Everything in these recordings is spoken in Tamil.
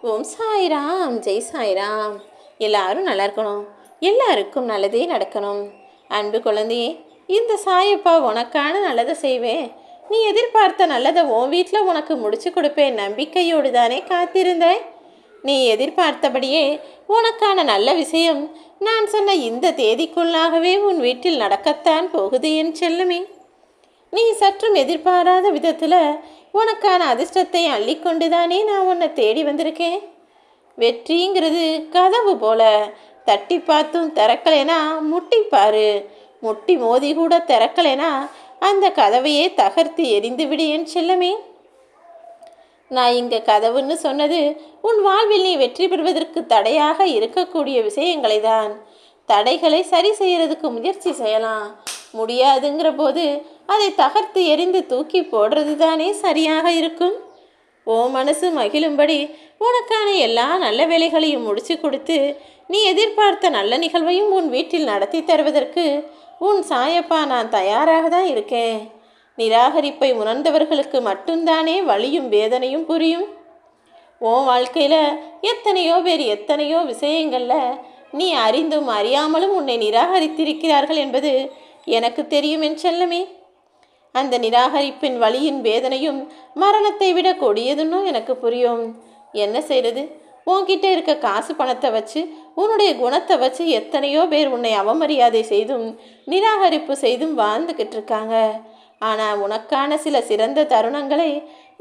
ஓம் சாய்ராம், ஜெய் சாய்ராம். எல்லாரும் நல்லா இருக்கணும், எல்லாருக்கும் நல்லதே நடக்கணும். அன்பு குழந்தையே, இந்த சாயப்பா உனக்கான நல்லதை செய்வேன், நீ எதிர்பார்த்த நல்லதை உன் வீட்டில் உனக்கு முடிச்சு கொடுப்பேன் நம்பிக்கையோடு தானே காத்திருந்தாய். நீ எதிர்பார்த்தபடியே உனக்கான நல்ல விஷயம் நான் சொன்ன இந்த தேதிக்குள்ளாகவே உன் வீட்டில் நடக்கத்தான் போகுது என் செல்லமே. நீ சற்றும் எதிர்பாராத விதத்தில் உனக்கான அதிர்ஷ்டத்தை அள்ளிக்கொண்டுதானே நான் உன்னை தேடி வந்திருக்கேன். வெற்றிங்கிறது கதவு போல, தட்டி பார்த்தும் திறக்கலைனா முட்டிப்பாரு, முட்டி மோதி கூட திறக்கலைனா அந்த கதவையே தகர்த்து எரிந்து விடு என் செல்லமே. நான் இங்கே கதவுன்னு சொன்னது உன் வாழ்வில் நீ வெற்றி பெறுவதற்கு தடையாக இருக்கக்கூடிய விஷயங்களை தான். தடைகளை சரி செய்யறதுக்கு முயற்சி செய்யலாம், முடியாதுங்கிற போது அதை தகர்த்து எரிந்து தூக்கி போடுறது தானே சரியாக இருக்கும். ஓ மனசு மகிழும்படி உனக்கான எல்லா நல்ல வேலைகளையும் முடிச்சு கொடுத்து நீ எதிர்பார்த்த நல்ல நிகழ்வையும் உன் வீட்டில் நடத்தி தருவதற்கு உன் சாயப்பா நான் தயாராக தான் இருக்கேன். நிராகரிப்பை உணர்ந்தவர்களுக்கு மட்டும்தானே வலியும் வேதனையும் புரியும். உன் வாழ்க்கையில் எத்தனையோ பேர் எத்தனையோ விஷயங்களில் நீ அறிந்தும் அறியாமலும் உன்னை நிராகரித்திருக்கிறார்கள் என்பது எனக்கு தெரியும் என் செல்லமே. அந்த நிராகரிப்பின் வலியின் வேதனையும் மரணத்தை விட கொடியதுன்னு எனக்கு புரியும். என்ன செய்கிறது, உன்கிட்ட இருக்க காசு பணத்தை வச்சு உன்னுடைய குணத்தை வச்சு எத்தனையோ பேர் உன்னை அவமரியாதை செய்தும் நிராகரிப்பு செய்தும் வாழ்ந்துக்கிட்டு இருக்காங்க. ஆனால் உனக்கான சில சிறந்த தருணங்களை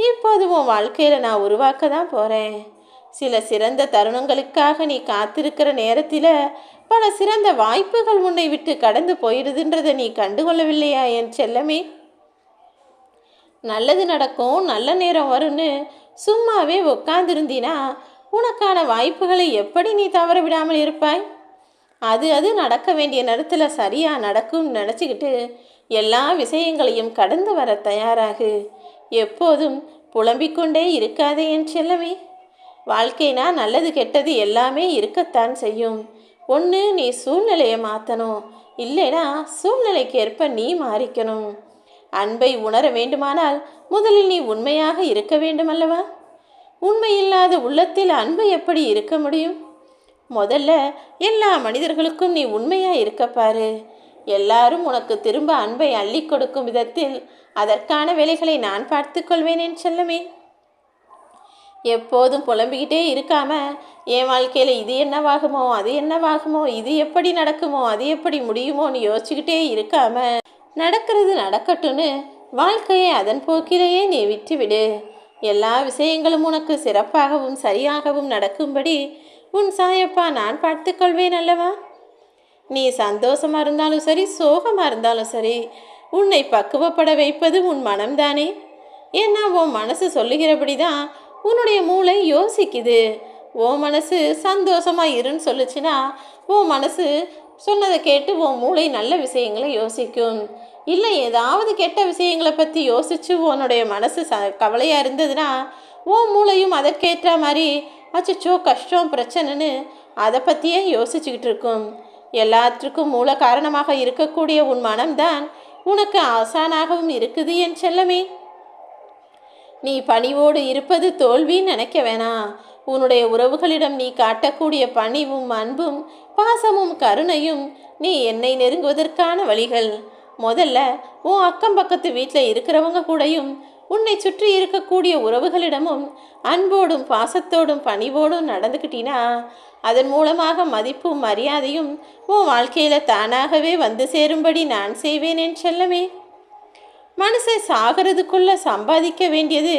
இப்போது உன் வாழ்க்கையில் நான் உருவாக்க தான் போகிறேன். சில சிறந்த தருணங்களுக்காக நீ காத்திருக்கிற நேரத்தில் பல சிறந்த வாய்ப்புகள் உன்னை விட்டு கடந்து போயிடுதுன்றதை நீ கண்டுகொள்ளவில்லையா என் செல்லமே. நல்லது நடக்கும், நல்ல நேரம் வரும்னு சும்மாவே உட்காந்துருந்தீனா உனக்கான வாய்ப்புகளை எப்படி நீ தவற விடாமல் இருப்பாய்? அது நடக்க வேண்டிய நேரத்தில் சரியாக நடக்கும்னு நினச்சிக்கிட்டு எல்லா விஷயங்களையும் கடந்து வர தயாராகு. எப்போதும் புலம்பிக்கொண்டே இருக்காதே என் செல்லமே. வாழ்க்கைனா நல்லது கெட்டது எல்லாமே இருக்கத்தான் செய்யும். ஒன்று நீ சூழ்நிலையை மாற்றணும், இல்லைனா சூழ்நிலைக்கு ஏற்ப நீ மாறிக்கணும். அன்பை உணர வேண்டுமானால் முதலில் நீ உண்மையாக இருக்க வேண்டும் அல்லவா? உண்மையில்லாத உள்ளத்தில் அன்பு எப்படி இருக்க முடியும்? முதல்ல எல்லா மனிதர்களுக்கும் நீ உண்மையாக இருக்கப்பாரு. எல்லாரும் உனக்கு திரும்ப அன்பை அள்ளி கொடுக்கும் விதத்தில் அதற்கான வேலைகளை நான் பார்த்து கொள்வேன் என் செல்லமே. எப்போதும் புலம்பிக்கிட்டே இருக்காம என் வாழ்க்கையில் இது என்னவாகுமோ அது என்னவாகுமோ, இது எப்படி நடக்குமோ அது எப்படி முடியுமோன்னு யோசிச்சுக்கிட்டே இருக்காம நடக்கிறது நடக்கட்டும்னு வாழ்க்கையை அதன் போக்கிலேயே நீ விட்டுவிடு. எல்லா விஷயங்களும் உனக்கு சிறப்பாகவும் சரியாகவும் நடக்கும்படி உன் சாயப்பா நான் பார்த்துக்கொள்வேன் அல்லவா? நீ சந்தோஷமாக இருந்தாலும் சரி, சோகமாக இருந்தாலும் சரி, உன்னை பக்குவப்பட வைப்பது உன் மனம்தானே. ஏன்னா உன் மனசு சொல்லுகிறபடி தான் உன்னுடைய மூளை யோசிக்குது. உன் மனசு சந்தோஷமாக இருன்னு சொல்லுச்சுன்னா உன் மனசு சொன்னதை கேட்டு உன் மூளை நல்ல விஷயங்களை யோசிக்கும். இல்லை ஏதாவது கெட்ட விஷயங்களை பற்றி யோசித்து உன்னுடைய மனசு கவலையாக இருந்ததுன்னா உன் மூளையும் அதற்கேற்ற மாதிரி அச்சோ கஷ்டம் பிரச்சனைன்னு அதை பற்றியே யோசிச்சுக்கிட்டு இருக்கும். எல்லாத்துக்கும் மூல காரணமாக இருக்கக்கூடிய உன் மனம்தான் உனக்கு ஆசானாகவும் இருக்குது என் செல்லமே. நீ பணிவோடு இருப்பது தோல்வின்னு நினைக்க வேணாம். உன்னுடைய உறவுகளிடம் நீ காட்டக்கூடிய பணிவும் அன்பும் பாசமும் கருணையும் நீ என்னை நெருங்குவதற்கான வழிகள். முதல்ல உன் அக்கம் பக்கத்து வீட்டில் இருக்கிறவங்க கூடயும் உன்னை சுற்றி இருக்கக்கூடிய உறவுகளிடமும் அன்போடும் பாசத்தோடும் பணிவோடும் நடந்துக்கிட்டினா அதன் மூலமாக மதிப்பும் மரியாதையும் உன் வாழ்க்கையில் தானாகவே வந்து சேரும்படி நான் செய்வேன் என் செல்லமே. மனுஷன் சாகிறதுக்குள்ள சம்பாதிக்க வேண்டியது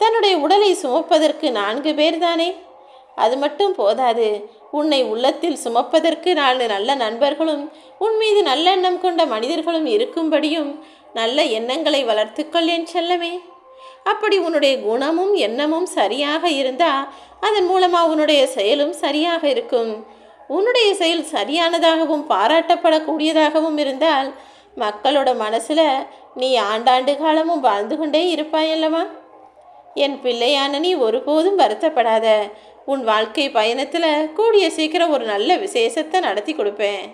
தன்னுடைய உடலை சுமப்பதற்கு 4 பேர் தானே. அது மட்டும் போதாது, உன்னை உள்ளத்தில் சுமப்பதற்கு 4 நல்ல நண்பர்களும் உன் மீது நல்லெண்ணம் கொண்ட மனிதர்களும் இருக்கும்படியும் நல்ல எண்ணங்களை வளர்த்துக்கொள் என் செல்லமே. அப்படி உன்னுடைய குணமும் எண்ணமும் சரியாக இருந்தால் அதன் மூலமாக உன்னுடைய செயலும் சரியாக இருக்கும். உன்னுடைய செயல் சரியானதாகவும் பாராட்டப்படக்கூடியதாகவும் இருந்தால் மக்களோட மனசில் நீ ஆண்டாண்டு காலமும் வாழ்ந்து கொண்டே இருப்பாயல்லவா? என் பிள்ளையான நீ ஒருபோதும் வருத்தப்படாத. உன் வாழ்க்கை பயணத்தில் கூடிய சீக்கிரம் ஒரு நல்ல விசேஷத்தை நடத்தி கொடுப்பேன்.